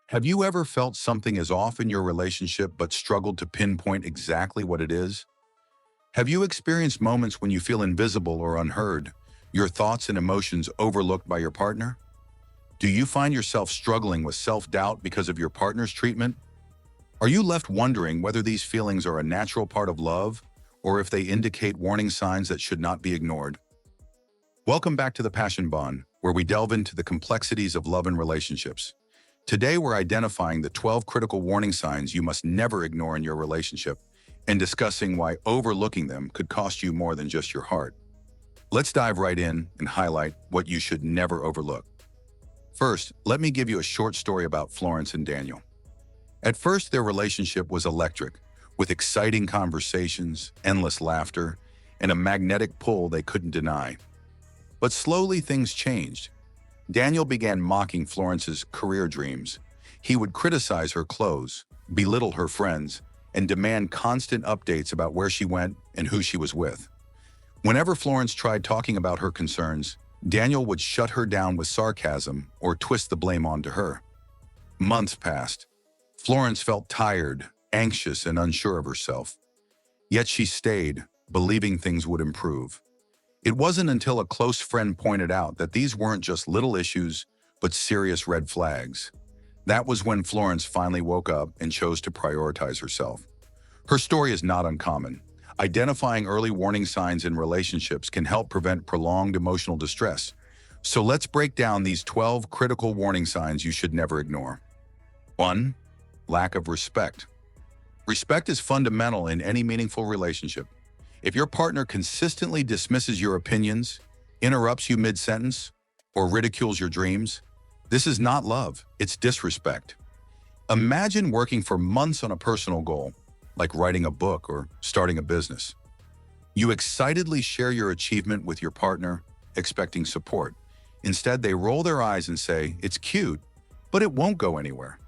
Have you ever felt something is off in your relationship but struggled to pinpoint exactly what it is? Have you experienced moments when you feel invisible or unheard, your thoughts and emotions overlooked by your partner? Do you find yourself struggling with self-doubt because of your partner's treatment? Are you left wondering whether these feelings are a natural part of love or if they indicate warning signs that should not be ignored? Welcome back to the Passion Bond, where we delve into the complexities of love and relationships. Today, we're identifying the 12 critical warning signs you must never ignore in your relationship and discussing why overlooking them could cost you more than just your heart. Let's dive right in and highlight what you should never overlook. First, let me give you a short story about Florence and Daniel. At first, their relationship was electric, with exciting conversations, endless laughter, and a magnetic pull they couldn't deny. But slowly things changed. Daniel began mocking Florence's career dreams. He would criticize her clothes, belittle her friends, and demand constant updates about where she went and who she was with. Whenever Florence tried talking about her concerns, Daniel would shut her down with sarcasm or twist the blame onto her. Months passed. Florence felt tired, anxious, and unsure of herself. Yet she stayed, believing things would improve. It wasn't until a close friend pointed out that these weren't just little issues, but serious red flags. That was when Florence finally woke up and chose to prioritize herself. Her story is not uncommon. Identifying early warning signs in relationships can help prevent prolonged emotional distress. So let's break down these 12 critical warning signs you should never ignore. 1. Lack of respect. Respect is fundamental in any meaningful relationship. If your partner consistently dismisses your opinions, interrupts you mid-sentence, or ridicules your dreams, this is not love, it's disrespect. Imagine working for months on a personal goal, like writing a book or starting a business. You excitedly share your achievement with your partner, expecting support. Instead, they roll their eyes and say, "It's cute, but it won't go anywhere."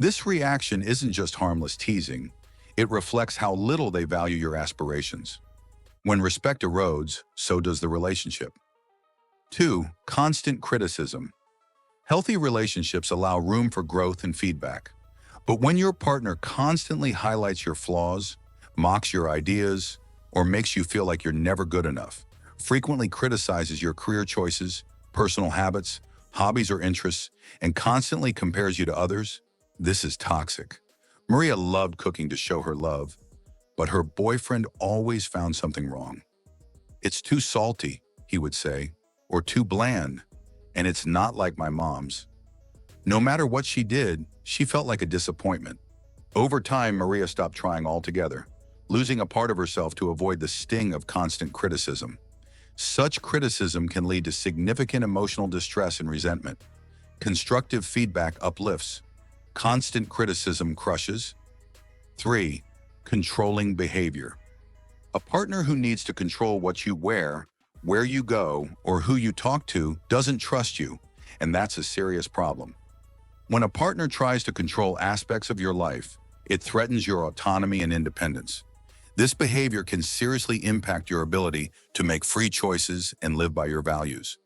This reaction isn't just harmless teasing, it reflects how little they value your aspirations. When respect erodes, so does the relationship. 2. Constant criticism. Healthy relationships allow room for growth and feedback. But when your partner constantly highlights your flaws, mocks your ideas, or makes you feel like you're never good enough, frequently criticizes your career choices, personal habits, hobbies or interests, and constantly compares you to others, this is toxic. Maria loved cooking to show her love, but her boyfriend always found something wrong. "It's too salty," he would say, or "too bland, and it's not like my mom's." No matter what she did, she felt like a disappointment. Over time, Maria stopped trying altogether, losing a part of herself to avoid the sting of constant criticism. Such criticism can lead to significant emotional distress and resentment. Constructive feedback uplifts. Constant criticism crushes. 3. Controlling behavior. A partner who needs to control what you wear, where you go, or who you talk to doesn't trust you, and that's a serious problem. When a partner tries to control aspects of your life, it threatens your autonomy and independence. This behavior can seriously impact your ability to make free choices and live by your values.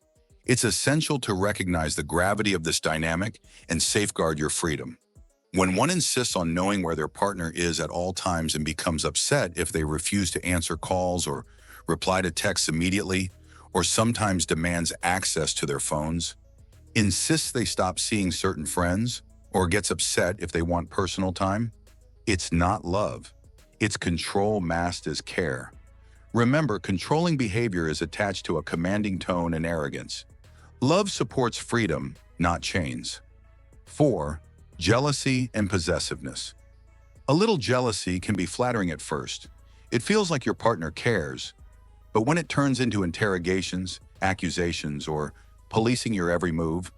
It's essential to recognize the gravity of this dynamic and safeguard your freedom. When one insists on knowing where their partner is at all times and becomes upset if they refuse to answer calls or reply to texts immediately, or sometimes demands access to their phones, insists they stop seeing certain friends, or gets upset if they want personal time, it's not love. It's control masked as care. Remember, controlling behavior is attached to a commanding tone and arrogance. Love supports freedom, not chains. 4. Jealousy and possessiveness. A little jealousy can be flattering at first. It feels like your partner cares. But when it turns into interrogations, accusations, or policing your every move,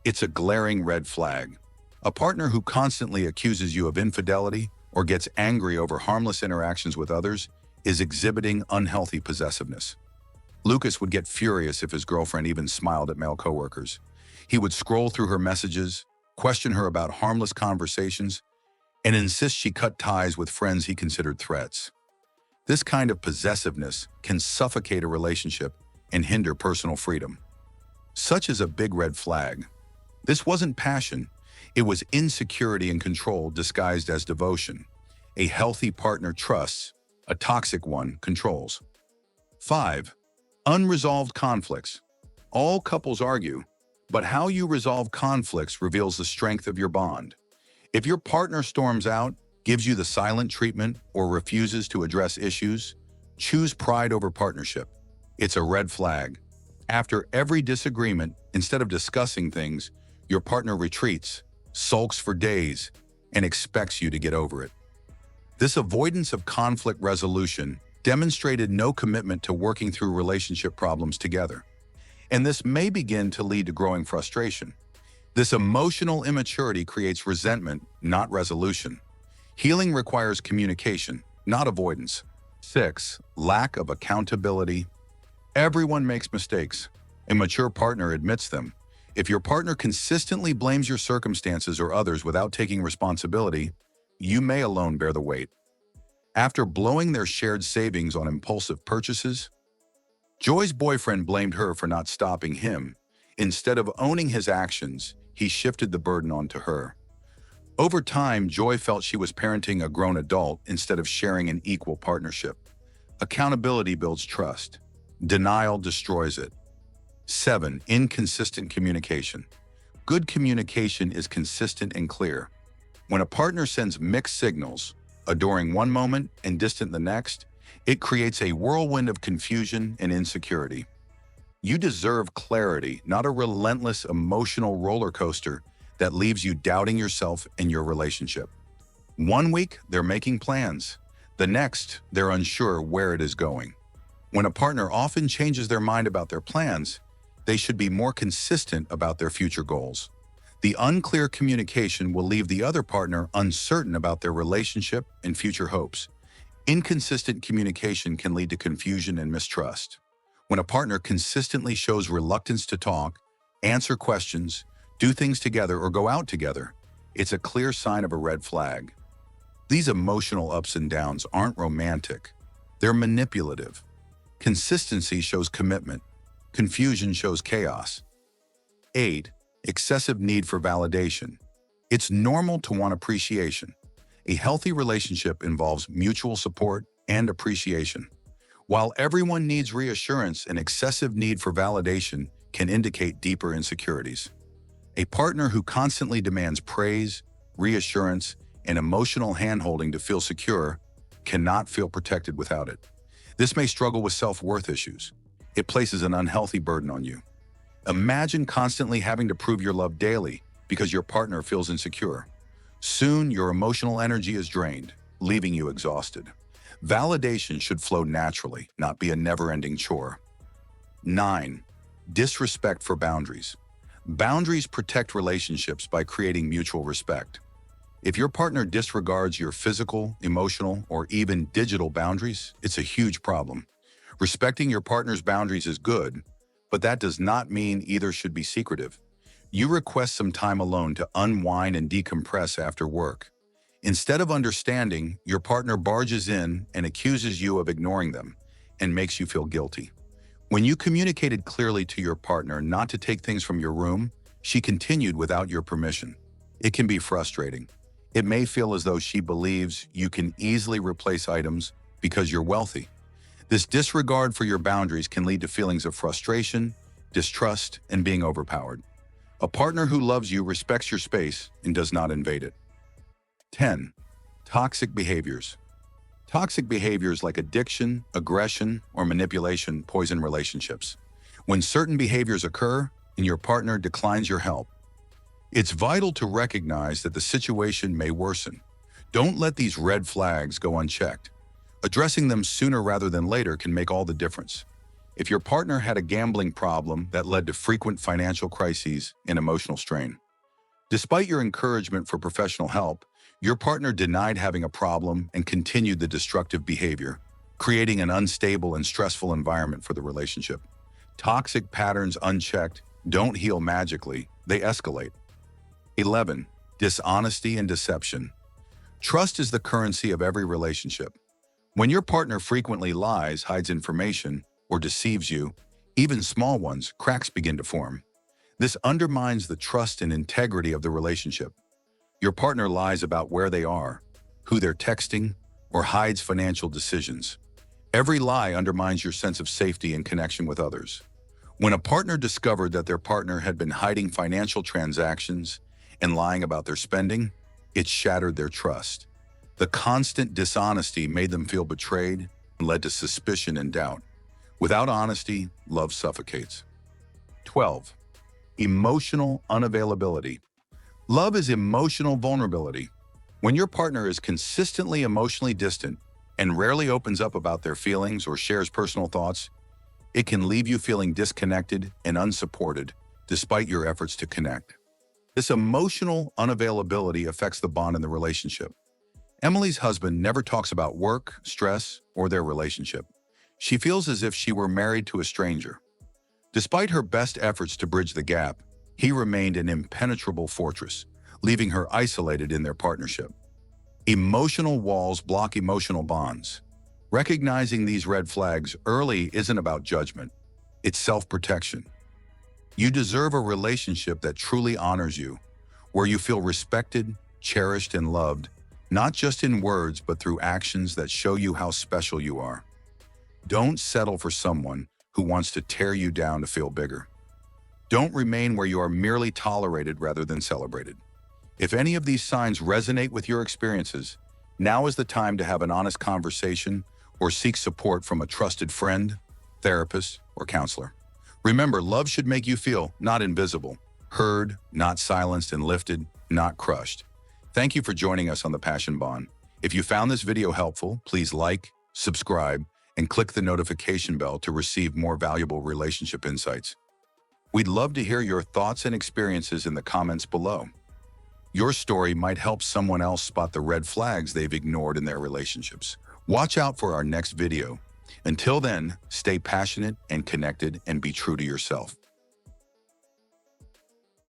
it's a glaring red flag. A partner who constantly accuses you of infidelity or gets angry over harmless interactions with others is exhibiting unhealthy possessiveness. Lucas would get furious if his girlfriend even smiled at male coworkers. He would scroll through her messages, question her about harmless conversations, and insist she cut ties with friends he considered threats. This kind of possessiveness can suffocate a relationship and hinder personal freedom. Such is a big red flag. This wasn't passion. It was insecurity and control disguised as devotion. A healthy partner trusts, a toxic one controls. 5. Unresolved conflicts. All couples argue, but how you resolve conflicts reveals the strength of your bond. If your partner storms out, gives you the silent treatment, or refuses to address issues, choose pride over partnership. It's a red flag. After every disagreement, instead of discussing things, your partner retreats, sulks for days, and expects you to get over it. This avoidance of conflict resolution demonstrated no commitment to working through relationship problems together. And this may begin to lead to growing frustration. This emotional immaturity creates resentment, not resolution. Healing requires communication, not avoidance. 6. Lack of accountability. Everyone makes mistakes. A mature partner admits them. If your partner consistently blames your circumstances or others without taking responsibility, you may alone bear the weight. After blowing their shared savings on impulsive purchases, Joy's boyfriend blamed her for not stopping him. Instead of owning his actions, he shifted the burden onto her. Over time, Joy felt she was parenting a grown adult instead of sharing an equal partnership. Accountability builds trust. Denial destroys it. 7. Inconsistent communication. Good communication is consistent and clear. When a partner sends mixed signals, adoring one moment and distant the next, it creates a whirlwind of confusion and insecurity. You deserve clarity, not a relentless emotional roller coaster that leaves you doubting yourself and your relationship. One week, they're making plans. The next, they're unsure where it is going. When a partner often changes their mind about their plans, they should be more consistent about their future goals. The unclear communication will leave the other partner uncertain about their relationship and future hopes. Inconsistent communication can lead to confusion and mistrust. When a partner consistently shows reluctance to talk, answer questions, do things together, or go out together, it's a clear sign of a red flag. These emotional ups and downs aren't romantic. They're manipulative. Consistency shows commitment. Confusion shows chaos. 8. Excessive need for validation. It's normal to want appreciation. A healthy relationship involves mutual support and appreciation. While everyone needs reassurance, an excessive need for validation can indicate deeper insecurities. A partner who constantly demands praise, reassurance, and emotional handholding to feel secure cannot feel protected without it. This may struggle with self-worth issues. It places an unhealthy burden on you. Imagine constantly having to prove your love daily because your partner feels insecure. Soon, your emotional energy is drained, leaving you exhausted. Validation should flow naturally, not be a never-ending chore. 9. Disrespect for boundaries. Boundaries protect relationships by creating mutual respect. If your partner disregards your physical, emotional, or even digital boundaries, it's a huge problem. Respecting your partner's boundaries is good, but that does not mean either should be secretive. You request some time alone to unwind and decompress after work. Instead of understanding, your partner barges in and accuses you of ignoring them and makes you feel guilty. When you communicated clearly to your partner not to take things from your room, she continued without your permission. It can be frustrating. It may feel as though she believes you can easily replace items because you're wealthy. This disregard for your boundaries can lead to feelings of frustration, distrust, and being overpowered. A partner who loves you respects your space and does not invade it. 10. Toxic behaviors. Toxic behaviors like addiction, aggression, or manipulation poison relationships. When certain behaviors occur and your partner declines your help, it's vital to recognize that the situation may worsen. Don't let these red flags go unchecked. Addressing them sooner rather than later can make all the difference. If your partner had a gambling problem that led to frequent financial crises and emotional strain, despite your encouragement for professional help, your partner denied having a problem and continued the destructive behavior, creating an unstable and stressful environment for the relationship. Toxic patterns unchecked don't heal magically, they escalate. 11. Dishonesty and deception. Trust is the currency of every relationship. When your partner frequently lies, hides information, or deceives you, even small ones, cracks begin to form. This undermines the trust and integrity of the relationship. Your partner lies about where they are, who they're texting, or hides financial decisions. Every lie undermines your sense of safety and connection with others. When a partner discovered that their partner had been hiding financial transactions and lying about their spending, it shattered their trust. The constant dishonesty made them feel betrayed and led to suspicion and doubt. Without honesty, love suffocates. 12. Emotional unavailability. Love is emotional vulnerability. When your partner is consistently emotionally distant and rarely opens up about their feelings or shares personal thoughts, it can leave you feeling disconnected and unsupported despite your efforts to connect. This emotional unavailability affects the bond in the relationship. Emily's husband never talks about work, stress, or their relationship. She feels as if she were married to a stranger. Despite her best efforts to bridge the gap, he remained an impenetrable fortress, leaving her isolated in their partnership. Emotional walls block emotional bonds. Recognizing these red flags early isn't about judgment. It's self-protection. You deserve a relationship that truly honors you, where you feel respected, cherished, and loved, not just in words but through actions that show you how special you are. Don't settle for someone who wants to tear you down to feel bigger. Don't remain where you are merely tolerated rather than celebrated. If any of these signs resonate with your experiences, now is the time to have an honest conversation or seek support from a trusted friend, therapist, or counselor. Remember, love should make you feel not invisible, heard, not silenced, and lifted, not crushed. Thank you for joining us on The Passion Bond. If you found this video helpful, please like, subscribe, and click the notification bell to receive more valuable relationship insights. We'd love to hear your thoughts and experiences in the comments below. Your story might help someone else spot the red flags they've ignored in their relationships. Watch out for our next video. Until then, stay passionate and connected and be true to yourself.